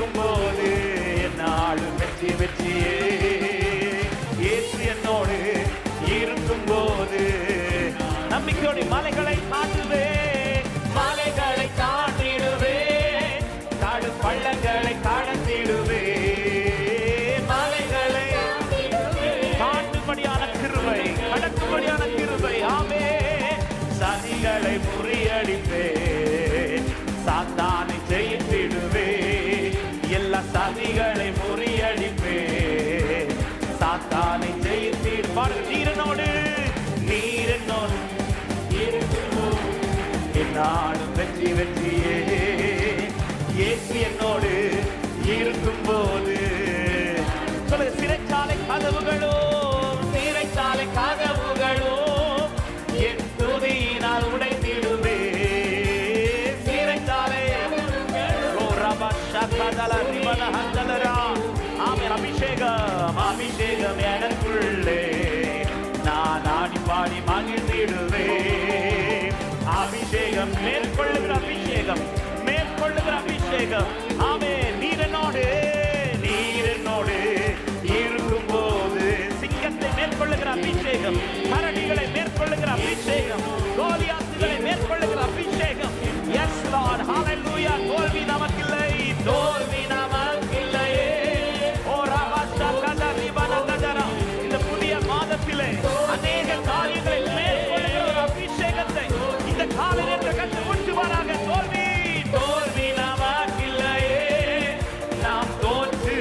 இருக்கும் போது என்னாலும் வெற்றி வெற்றியே. இயேசு என்னோடு இருக்கும் போது நம்பிக்கையோடு மலைகளை தாண்டுவேன், மலைகளை தாண்டிடுவேன், காடு பள்ளங்களை கடந்திடுவேன். மலைகளை தாண்டும்படியான கிருபை, கடக்கும்படியான கிருபை. ஆமே சதிகளை முறியடிப்பேன், சாத்தானை ஜெயித்திடுவேன். எல்லா சதிகளை முறியடிப்பேன், சாத்தானை ஜெயித்திடுவார். நீரனோடு நீரனோடு நாடும் வெற்றி வெற்றியே. இயேசு என்னோடு இருக்கும் போது சொல்லுங்க. சிறைச்சாலை கதவுகளோ, சிறைச்சாலை கதவுகளோ என் துதியினால் உடைந்திடுவே. சிறைச்சாலை அபிஷேகம் அபிஷேகம் எனக்குள்ளே, நான் ஆடி பாடி மகிழ்ந்திடுவேன். அபிஷேகம் மேற்கொள்ளுகிற அபிஷேகம், மேற்கொள்ளுகிற அபிஷேகம். ஆமே நீரனோடு நீரனோடு இருக்கும் போது சிங்கத்தை மேற்கொள்ளுகிற அபிஷேகம், கரடிகளை மேற்கொள்ளுகிற அபிஷேகம், கோலியாத்துகளை மேற்கொள்ளுகிற அபிஷேகம். எஸ் லார்ட், ஹalleluya. தோல்வி நமக்கில்லை, தோல்வி நமக்கில்லையே. ஓ ராபாஷா கதரி வனகதரா. இந்த புதிய மாதத்திலே அநேக காரியங்களை மேற்கொள்ளுகிற அபிஷேகத்தை இந்த காலை நேரத்தில் கண்டு உற்றுவாராக. தோல்வி தோல்வி நமக்கில்லையே, நாம் தோற்று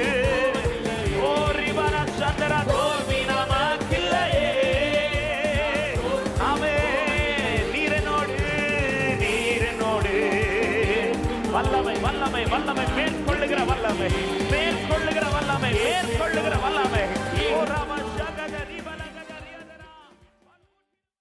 ஓ ரிவர சந்திர தோல்வி நமக்கில்லையே. ஆமே நீரனோடு நீரனோடு வல்லமை வல்லமை வல்லமை மேற்கொள்ளுகிற வல்லமை, மேற்கொள்ளுகிற